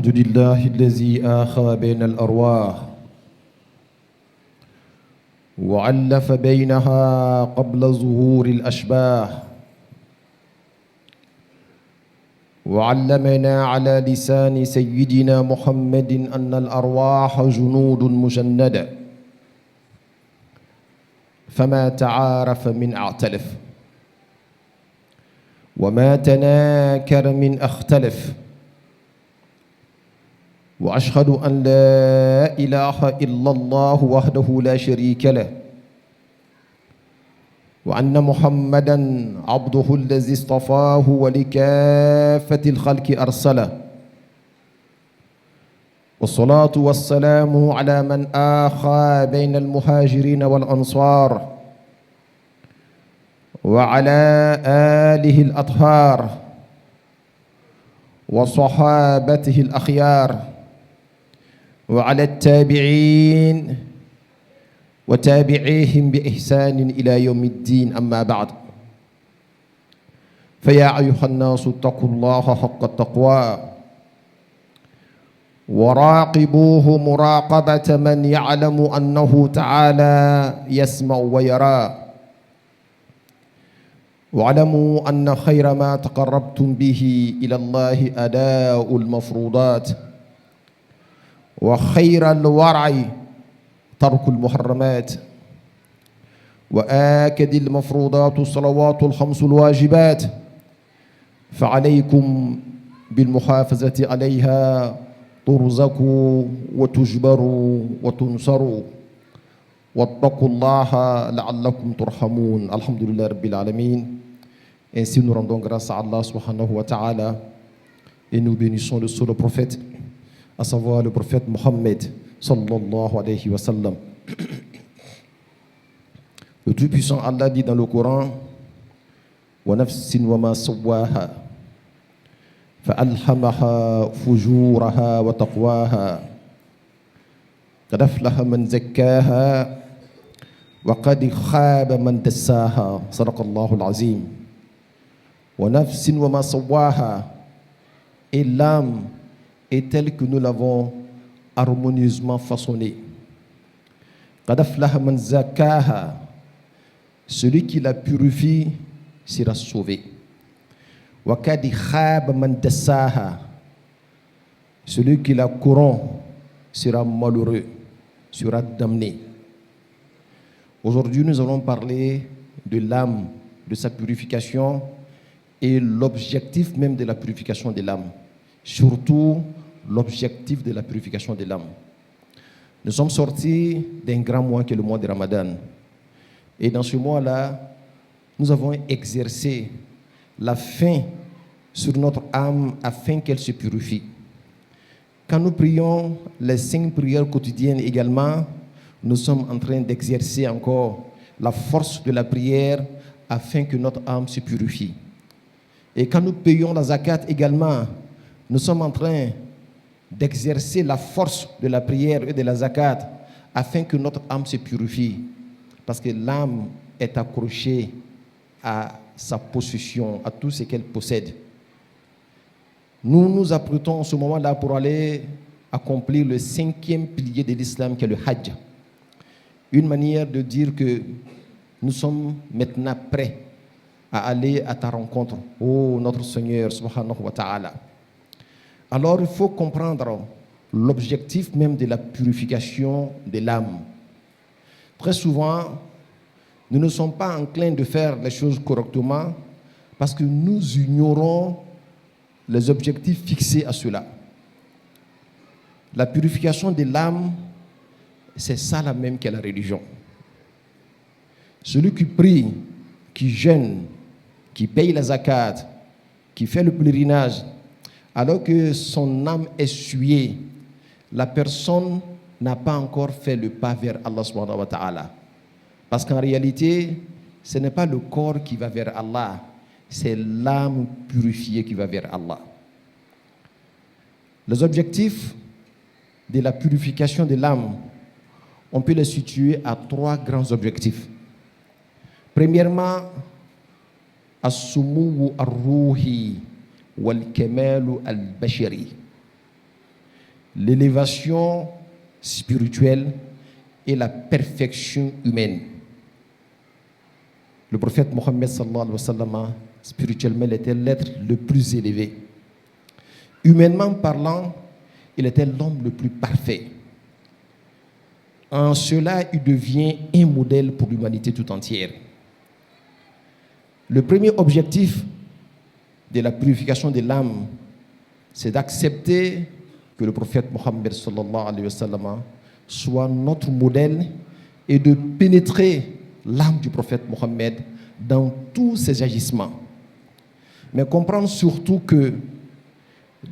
الحمد لله الذي آخى بين الأرواح وعلف بينها قبل ظهور الأشباح وعلمنا على لسان سيدنا محمد أن الأرواح جنود مجندة فما تعارف من اعتلف وما تناكر من اختلف وأشهد أن لا إله إلا الله وحده لا شريك له وأن محمدًا عبده الذي اصطفاه ولكافة الخلق أرسله والصلاة والسلام على من آخى بين المهاجرين والأنصار وعلى آله الأطهار وصحابته الأخيار وعلى التابعين وتابعيهم بإحسان إلى يوم الدين أما بعد فيا أيها الناس اتقوا الله حق التقوى وراقبوه مراقبة من يعلم أنه تعالى يسمع ويرى واعلموا أن خير ما تقربتم به إلى الله أداء المفروضات وخير الورع ترك المحرمات وآكد المفروضات الصلوات الخمس الواجبات فعليكم بالمحافظة عليها ترزقوا وتجبروا وتنصروا واتقوا الله لعلكم ترحمون. Alhamdulillah Rabbil Alamin. Ainsi nous rendons grâce à Allah subhanahu wa ta'ala et nous bénissons le seul prophète, à savoir le prophète Mohammed sallallahu alayhi wa sallam. Le Tout-Puissant Allah dit dans le Coran: wa nafsin wa ma sawwaha فألهمها فجورها وتقواها قد أفلح من زكاها وقد خاب من دساها صدق الله العظيم. ونفس وما سواها, et l'âme est telle que nous l'avons harmonieusement façonnée. قد أفلح من زكاها, celui qui la purifie sera sauvé. وَقَدْ خَابَ مَنْ دَسَّاهَا, celui qui la corrompt sera malheureux, sera damné. Aujourd'hui, nous allons parler de l'âme, de sa purification et l'objectif même de la purification de l'âme. Surtout, l'objectif de la purification de l'âme. Nous sommes sortis d'un grand mois qui est le mois de Ramadan. Et dans ce mois-là, nous avons exercé la faim sur notre âme afin qu'elle se purifie. Quand nous prions les 5 prières quotidiennes également, nous sommes en train d'exercer encore la force de la prière afin que notre âme se purifie. Et quand nous payons la zakat également, nous sommes en train d'exercer la force de la prière et de la zakat afin que notre âme se purifie. Parce que l'âme est accrochée à sa possession, à tout ce qu'elle possède. Nous nous apprêtons en ce moment-là pour aller accomplir le 5e pilier de l'islam qui est le Hajj. Une manière de dire que nous sommes maintenant prêts à aller à ta rencontre, ô notre Seigneur subhanahu wa ta'ala. Alors il faut comprendre l'objectif même de la purification de l'âme. Très souvent, nous ne sommes pas enclins de faire les choses correctement parce que nous ignorons les objectifs fixés à cela. La purification de l'âme, c'est ça la même qu'est la religion. Celui qui prie, qui jeûne, qui paye la zakat, qui fait le pèlerinage, alors que son âme est souillée, la personne n'a pas encore fait le pas vers Allah subhanahu wa ta'ala. Parce qu'en réalité, ce n'est pas le corps qui va vers Allah, c'est l'âme purifiée qui va vers Allah. Les objectifs de la purification de l'âme, on peut les situer à 3 grands objectifs. Premièrement, as-sumuwu ar-ruhi wal-kamalu al-bashari. l'élévation spirituelle et la perfection humaine. Le prophète Mohammed sallallahu alayhi wa sallam, spirituellement, il était l'être le plus élevé. Humainement parlant, il était l'homme le plus parfait. En cela, il devient un modèle pour l'humanité tout entière. Le premier objectif de la purification de l'âme, c'est d'accepter que le prophète Mohammed sallallahu alayhi wa sallam soit notre modèle et de pénétrer l'âme du prophète Mohammed dans tous ses agissements. Mais comprendre surtout que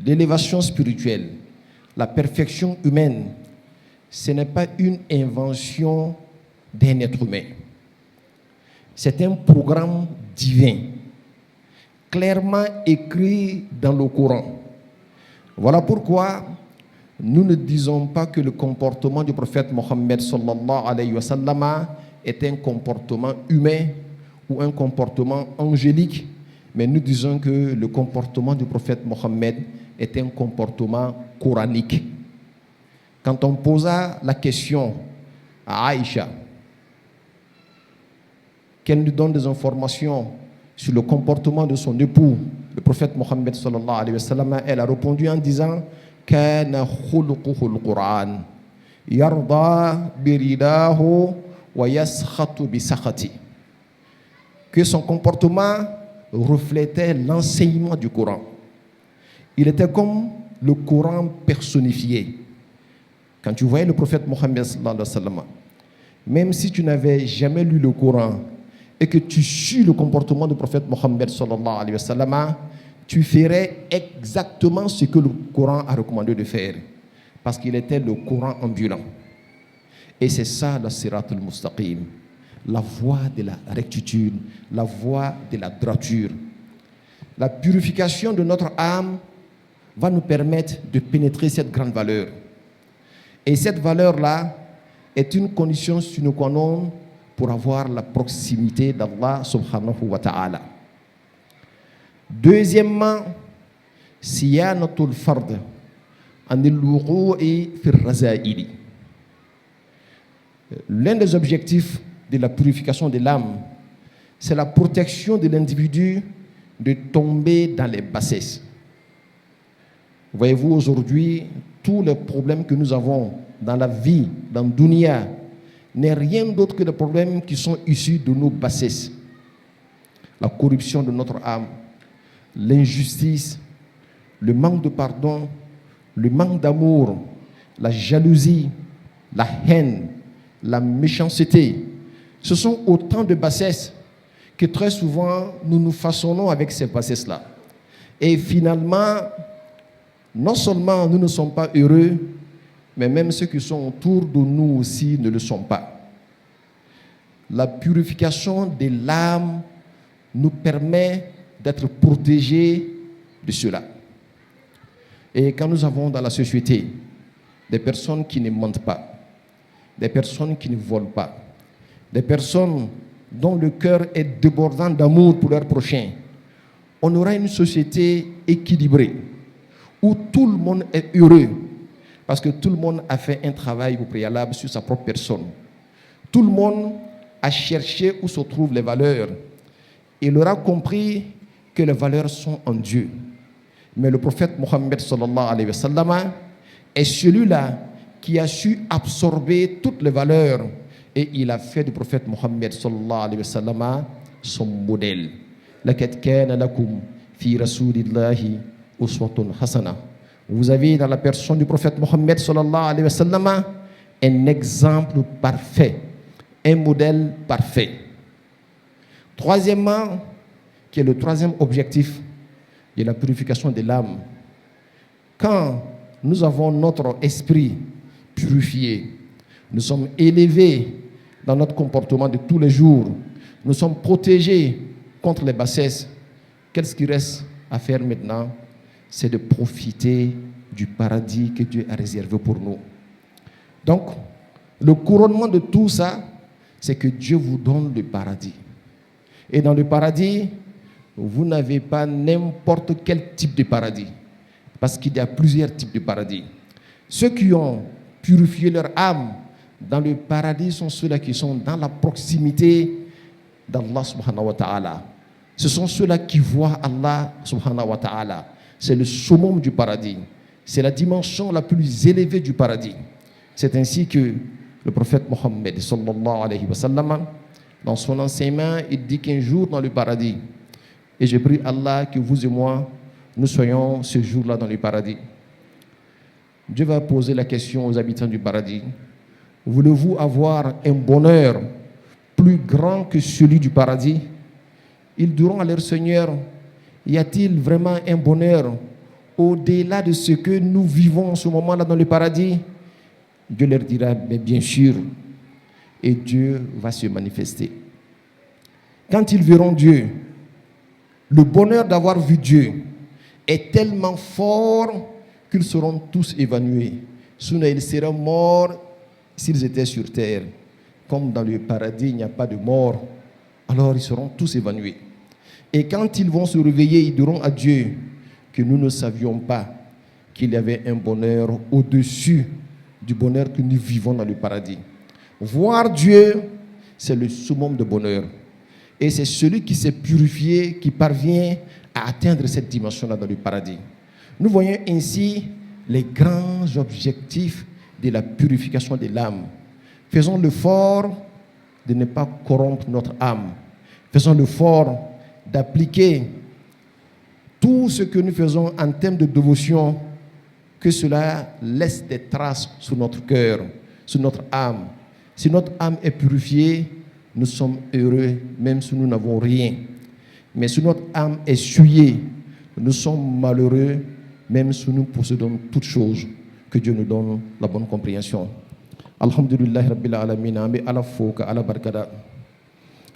l'élévation spirituelle, la perfection humaine, ce n'est pas une invention d'un être humain. C'est un programme divin, clairement écrit dans le Coran. Voilà pourquoi nous ne disons pas que le comportement du prophète Mohammed sallallahu alayhi wa sallam est un comportement humain ou un comportement angélique, mais nous disons que le comportement du prophète Mohammed est un comportement coranique. Quand on posa la question à Aïcha, qu'elle nous donne des informations sur le comportement de son époux, le prophète Mohammed sallallahu alayhi wa sallam, elle a répondu en disant Kana khuluquhu al-Qur'an yarda biridahu wa yaskhatu bi sakhati, que son comportement reflétait l'enseignement du Coran. Il était comme le Coran personnifié. Quand tu voyais le prophète Mohammed sallallahu alayhi wa sallam, même si tu n'avais jamais lu le Coran et que tu suis le comportement du prophète Mohammed sallallahu alayhi wa sallam, tu ferais exactement ce que le Coran a recommandé de faire, parce qu'il était le Coran ambulant. Et c'est ça la Sirat al-Mustaqim, la voie de la rectitude, la voie de la droiture. La purification de notre âme va nous permettre de pénétrer cette grande valeur. Et cette valeur-là est une condition sine qua non pour avoir la proximité d'Allah subhanahu wa ta'ala. Deuxièmement, siyanatul fard anil wuqu'i fi razaili. L'un des objectifs de la purification de l'âme, c'est la protection de l'individu de tomber dans les bassesses. Voyez-vous, aujourd'hui, tous les problèmes que nous avons dans la vie, dans le dunya, n'est rien d'autre que des problèmes qui sont issus de nos bassesses. La corruption de notre âme, l'injustice, le manque de pardon, le manque d'amour, la jalousie, la haine, la méchanceté. Ce sont autant de bassesses que très souvent nous nous façonnons avec ces bassesses-là. Et finalement, non seulement nous ne sommes pas heureux, mais même ceux qui sont autour de nous aussi ne le sont pas. La purification de l'âme nous permet d'être protégés de cela. Et quand nous avons dans la société des personnes qui ne mentent pas, des personnes qui ne volent pas, des personnes dont le cœur est débordant d'amour pour leur prochain, on aura une société équilibrée où tout le monde est heureux parce que tout le monde a fait un travail au préalable sur sa propre personne. Tout le monde a cherché où se trouvent les valeurs. Il aura compris que les valeurs sont en Dieu. Mais le prophète Mohammed sallallahu alayhi wa sallam est celui-là qui a su absorber toutes les valeurs et il a fait du prophète Mohammed sallallahu alayhi wa sallam son modèle. Laqad kana lakum fi rasulillahi uswatun hasana. Vous avez dans la personne du prophète Mohammed sallallahu alayhi wa sallam un exemple parfait, un modèle parfait. Troisièmement, qui est le troisième objectif de la purification de l'âme, quand nous avons notre esprit purifié, nous sommes élevés dans notre comportement de tous les jours, nous sommes protégés contre les bassesses, qu'est-ce qui reste à faire maintenant? C'est de profiter du paradis que Dieu a réservé pour nous. Donc, le couronnement de tout ça, c'est que Dieu vous donne le paradis. Et dans le paradis, vous n'avez pas n'importe quel type de paradis, parce qu'il y a plusieurs types de paradis. Ceux qui ont purifié leur âme dans le paradis sont ceux-là qui sont dans la proximité d'Allah subhanahu wa ta'ala. Ce sont ceux-là qui voient Allah subhanahu wa ta'ala. C'est le summum du paradis. C'est la dimension la plus élevée du paradis. C'est ainsi que le prophète Mohammed sallallahu alayhi wa sallam, dans son enseignement, il dit qu'un jour dans le paradis, et je prie Allah que vous et moi, nous soyons ce jour-là dans le paradis. Dieu va poser la question aux habitants du paradis. Voulez-vous avoir un bonheur plus grand que celui du paradis? Ils diront à leur Seigneur, y a-t-il vraiment un bonheur au-delà de ce que nous vivons en ce moment-là dans le paradis? Dieu leur dira, mais bien sûr, et Dieu va se manifester. Quand ils verront Dieu, le bonheur d'avoir vu Dieu est tellement fort qu'ils seront tous évanouis. Sinon, ils seraient morts s'ils étaient sur terre. Comme dans le paradis, il n'y a pas de mort, alors ils seront tous évanouis. Et quand ils vont se réveiller, ils diront à Dieu que nous ne savions pas qu'il y avait un bonheur au-dessus du bonheur que nous vivons dans le paradis. Voir Dieu, c'est le summum de bonheur. Et c'est celui qui s'est purifié, qui parvient à atteindre cette dimension-là dans le paradis. Nous voyons ainsi les grands objectifs de la purification de l'âme. Faisons l'effort de ne pas corrompre notre âme. Faisons l'effort d'appliquer tout ce que nous faisons en termes de dévotion, que cela laisse des traces sur notre cœur, sur notre âme. Si notre âme est purifiée, nous sommes heureux, même si nous n'avons rien. Mais si notre âme est souillée, nous sommes malheureux, même si nous possédons toutes choses. Que Dieu nous donne la bonne compréhension. Alhamdulillah Rabbil Alamin, ambe ala foka ala barkada.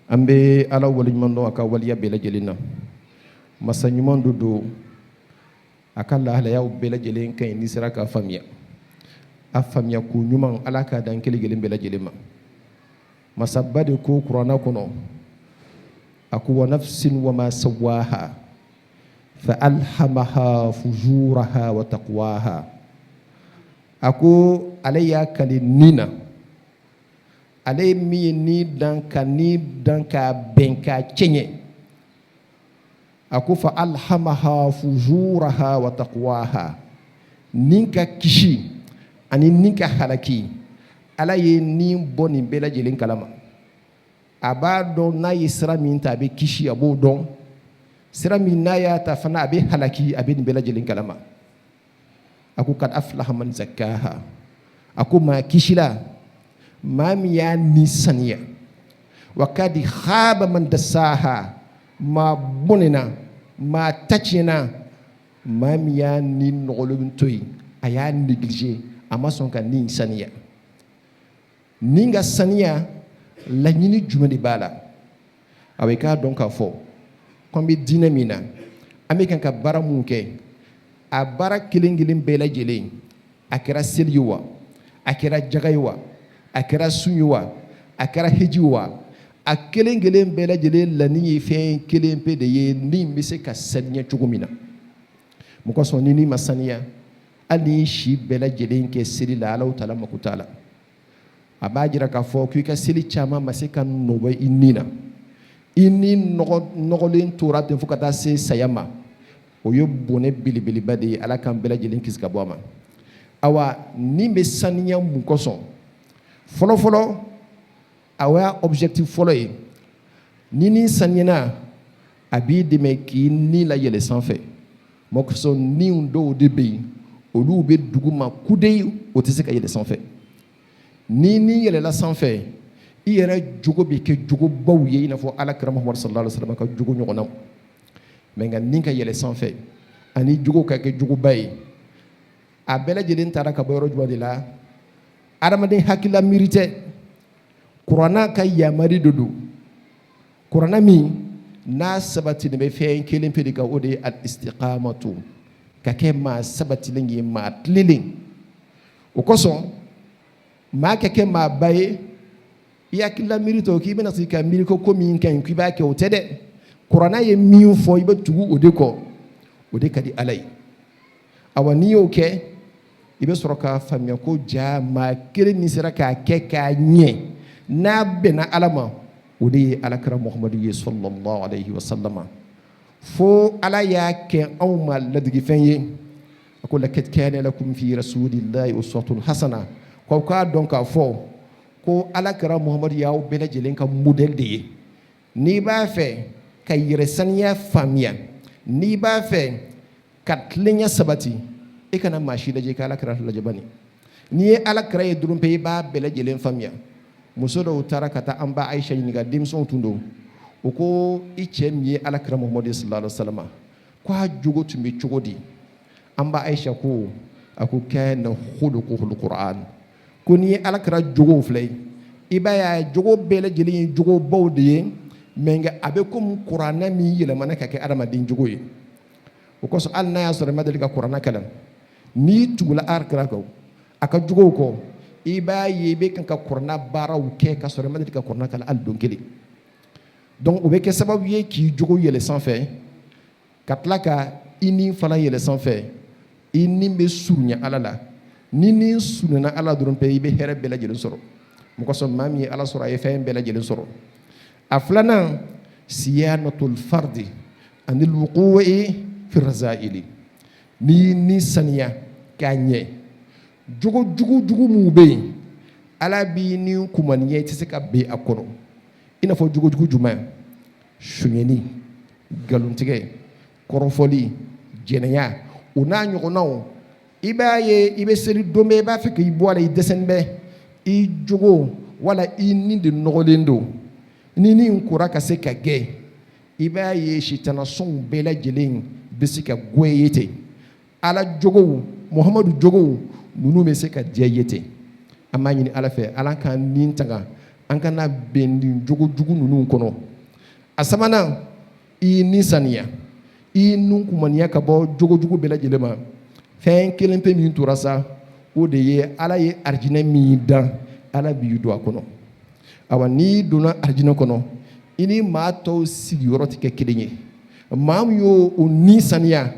Ambe ala walimando aka waliya bela jelina. Masanyuman dodo akalla ala ya bela jelen kan ni sira ka famia. A famia ku nyuman ala ka dan kele gelen bela jelema. Masabade ko Qur'ana kono. Aku wa nafsin wa ma sawaha. Fa alhamaha fujuraha wa taqwaha. Aku alaya kali nina. Ale mi ni dan ka benka chenye. Aku fa alhamaha fujuraha wa taqwaha. Ninka kishi ani ninka halaki. Ala ye ni boni bela jelen kalama. Aba don na yisra min ta be kishi abo don. Sira min na ya ta fana abe halaki abe ni bela jelen kalama. Aku kad aflaha man zakkaha. Aku ma kishila ma miya nisaniya. Wa kad khaba man dassaha. Ma bonena ma tachina ma miya ni nogolun toy aya négligé ama sonka ni saniya. Ninga saniya la nyini jumadi bala. Aweka donc a fo. Kombi dinamina. Amekan ka bara munke. A bara kilingilin bela jelen. Akira seliwa. Akira jagaywa. Akira sunywa. Akira hijiwa. A kilingilin bela jelen la ni fe kilin pe de ye ni mise ka sanya chugumina. Muko son ni masaniya. Ali shi bela jelen ke seli la ala utala makutala. Abajira ka fo ku ka seli chama maseka no inina. Ini nogolen tora ten fo kata se sayama. Oyo bone bilibili bade ala kan bela jelen kiska boama. Awa ni be saniya mukoson. Folo awa objectif folo e. Ni saniyana abi de me ki ni la yele sans fait. Mokoson ni ndo de be olu be duguma kudei o te se ka yele sans fait. Ni yele la sans fait. I yɛrɛ jogo bɛ kɛ jogo baw ye i n'a fɔ alakira Muhammad sallallahu alaihi wasallam ka jogo ɲɔgɔnna mais nka ni ka yɛlɛ sanfɛ ani jogo ka kɛ jogoba ye a bɛɛ lajɛlen taara ka bɔ yɔrɔ jumɛn de la adamaden hakilila miiri tɛ kuranna ka yamari de don kuranna min n'a sabatilen bɛ fɛn kelen pe de kan o de ye al-istiqamatu ka kɛ maa sabatilen ye maa tilenlen o kosɔn maa ka kɛ maa ba ye i hakilila miiri tɔ k'i bɛna se ka miiri ko min ka ɲi k'i b'a kɛ o tɛ dɛ kuranna ye min fɔ i bɛ tugu o de kɔ o de ka di ala ye awa n'i y'o kɛ i bɛ sɔrɔ k'a faamuya ko jaa maa kelen min sera k'a kɛ k'a ɲɛ n'a bɛnna ala ma o de ye alakira muhamadu ye sallallahu alayhi wa sallama fo ala y'a kɛ anw ma ladigifɛn ye a ko lakad kana lakum fi rasulillahi uswatun hasana k'aw k'a dɔn k'a fɔ ko alakira muhamadu y'aw bɛɛ lajɛlen ka modèle de ye n'i b'a fɛ ka yɛrɛsaniya faamuya n'i b'a fɛ ka tilenya sabati i kana maa si lajɛ i ka alakira lajɛ bani n'i ye alakira ye dɔrɔn pe i b'a bɛɛ lajɛlen faamuya muso dɔw taara ka taa an ba ayisa ɲininka denmisɛnw tun don o ko i cɛ min ye alakira muhamadu sallallahu alaihi wa sallam ko a jogo tun bɛ cogo di an ba ayisa ko a ko kana khuluquhul qur'an ko n'i ye alakira jogow filɛ i b'a ye a jogo bɛɛ lajɛlen ye jogo baw de ye mɛ nka a bɛ komi kuranɛ min yɛlɛmana ka kɛ adamaden jogo ye o kosɔn hali n'a y'a sɔrɔ i ma deli ka kuranɛ kalan n'i tugula alakira kan a ka jogow kɔ i b'a ye i bɛ kan ka kuranɛ baaraw kɛ ka sɔrɔ i ma deli ka kuranɛ kalan hali don kelen donc o bɛ kɛ sababu ye k'i jogo yɛlɛ sanfɛ ka tila ka i ni fana yɛlɛ sanfɛ i ni bɛ surunya ala la ni ni surunyana ala dɔrɔn pe i bɛ hɛrɛ bɛɛ lajɛlen sɔrɔ o kosɔn maa min ye ala sɔrɔ a ye fɛn bɛɛ lajɛlen sɔrɔ a filanan siyanatul fardi anil wuqu'i fi razaili ni saniya k'a ɲɛ jogo jugu minnu bɛ yen ala b'i ni kumaniya i tɛ se ka bɛn a kɔnɔ i n'a fɔ jogo jugu jumɛn suɲɛni nkalontigɛ kɔrɔfɔli jɛnɛya o n'a ɲɔgɔnnaw i b'a ye i bɛ seli don bɛɛ i b'a fɛ k'i bɔ a la i dɛsɛlen bɛ i jogo wala i ni de nɔgɔlen don ni nin kora ka se ka gɛn i b'a ye sitana sɔnw bɛɛ lajɛlen bɛ se ka goya i ye ten ala jogow muhamadu jogow ninnu bɛ se ka diya i ye ten an b'a ɲini ala fɛ ala k'an ni tanga an kana bɛn nin jogo jugu ninnu kɔnɔ a sabanan i ni saniya i nun kumaniya ka bɔ jogo jugu bɛɛ lajɛlen ma fɛn kelen pe min tora sa o de ye ala ye arijinɛ min dan ala b'i don a kɔnɔ awa n'i donna arijinɛ kɔnɔ i ni maa tɔw sigiyɔrɔ tɛ kɛ kelen ye maa min y'o ni saniya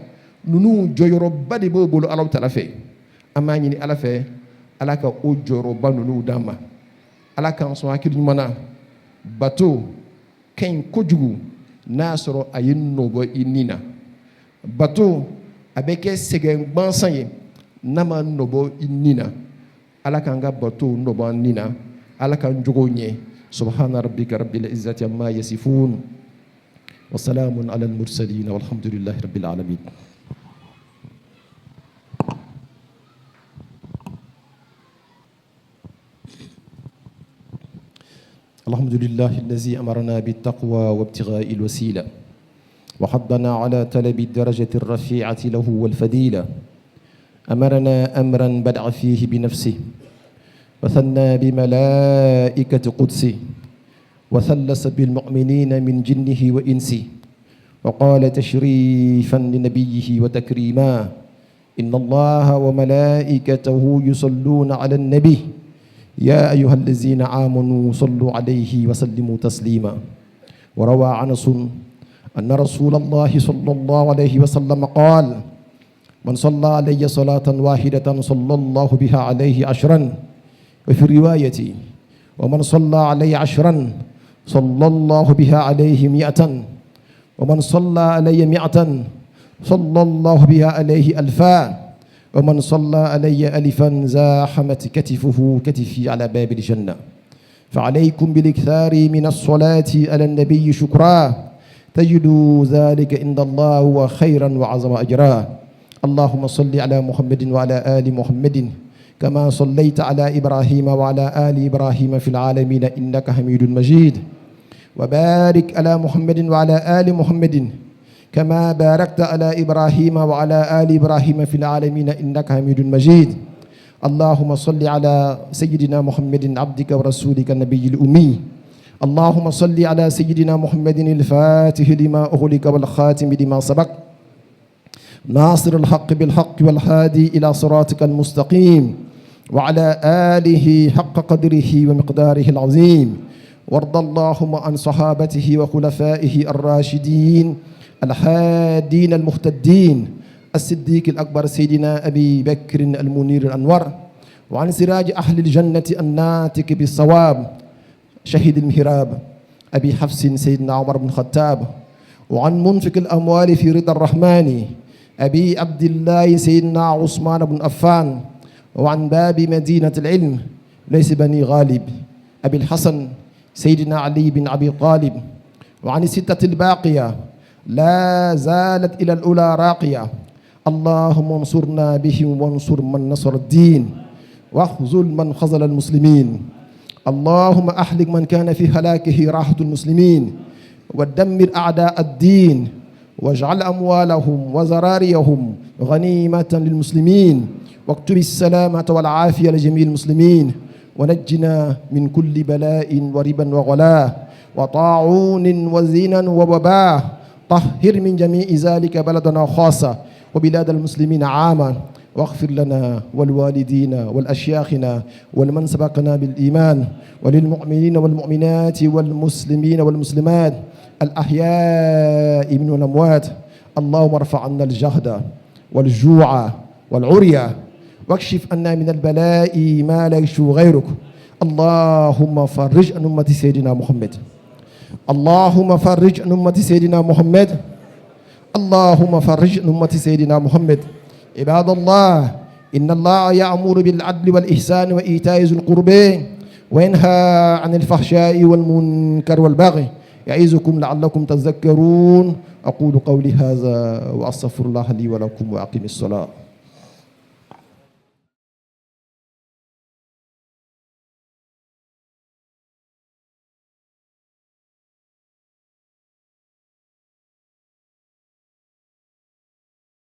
ninnu jɔyɔrɔba de b'o bolo ala tala fɛ an b'a ɲini ala fɛ ala ka o jɔyɔrɔba ninnu d'an ma ala k'an sɔn hakili ɲuman na bato ka ɲi kojugu n'a y'a sɔrɔ a ye nɔbɔ i ni na bato a bɛ kɛ sɛgɛn gansan ye n'a ma nɔbɔ i ni na ala k'an ka bato nɔbɔ an ni na ala k'an jogow ɲɛ subhana rabbika rabbil izzati amma yasifun wa salamun ala al-mursalin walhamdulillahi rabbil alamin. الحمد لله الذي أمرنا بالتقوى وابتغاء الوسيلة وحضنا على طلب الدرجة الرفيعة له والفضيلة أمرنا أمرا بدأ فيه بنفسه وثنى بملائكة قدسه وثلث بالمؤمنين من جنه وإنسه وقال تشريفا لنبيه وتكريما إن الله وملائكته يصلون على النبي يا أيها الذين آمنوا صلوا عليه وسلموا تسليما وروى عنس أن رسول الله صلى الله عليه وسلم قال من صلى علي صلاة واحدة صلى الله بها عليه عشرا وفي رواية ومن صلى علي عشرا صلى الله بها عليه مئة ومن صلى علي مئة صلى الله بها عليه ألفا ومن صلى علي ألفا زاحمت كتفه كتفي على باب الجنة فعليكم بالاكثار من الصلاة على النبي شكرا تجدوا ذلك عند الله وخيرا وعظم أجرا اللهم صل على محمد وعلى آل محمد كما صليت على إبراهيم وعلى آل إبراهيم في العالمين إنك حميد مجيد وبارك على محمد وعلى آل محمد كما باركت على إبراهيم وعلى آل إبراهيم في العالمين إنك حميد مجيد اللهم صل على سيدنا محمد عبدك ورسولك النبي الأمي اللهم صل على سيدنا محمد الفاتح لما أغلق والخاتم لما سبق ناصر الحق بالحق والهادي إلى صراطك المستقيم وعلى آله حق قدره ومقداره العظيم وارض اللهم عن صحابته وخلفائه الراشدين الحادين المهتدين الصديق الأكبر سيدنا أبي بكر المنير الأنور، وعن سراج أهل الجنة الناتك بالصواب شهيد المهراب أبي حفص سيدنا عمر بن الخطاب، وعن منفق الأموال في رضا الرحمن أبي عبد الله سيدنا عثمان بن عفان، وعن باب مدينة العلم ليس بني غالب أبي الحسن سيدنا علي بن أبي طالب، وعن الستة الباقية لا زالت إلى الأولى راقية، اللهم انصرنا بهم وانصر من نصر الدين واخذل من خذل المسلمين، اللهم أحلق من كان في هلاكه راحة المسلمين ودمر أعداء الدين واجعل أموالهم وزراريهم غنيمة للمسلمين واكتب السلامة والعافية لجميع المسلمين ونجنا من كل بلاء وربا وغلاء وطاعون وزنا ووباء، طهر من جميع ذلك بلدنا خاصة وبلاد المسلمين عامة، واغفر لنا والوالدين والأشياخنا ولمن سبقنا بالإيمان وللمؤمنين والمؤمنات والمسلمين والمسلمات الأحياء من الأموات. اللهم ارفع عنا الجهد والجوع والعري واكشف عنا من البلاء ما لا يكشف غيرك. اللهم فرج عن أمة سيدنا محمد، اللهم فرج عن أمة سيدنا محمد، اللهم فرج عن أمة سيدنا محمد. عباد الله، إن الله يأمر بالعدل والإحسان وإيتاء ذي القربى وينهى عن الفحشاء والمنكر والبغي يعظكم لعلكم تذكرون. أقول قولي هذا وأستغفر الله لي ولكم وأقم الصلاة.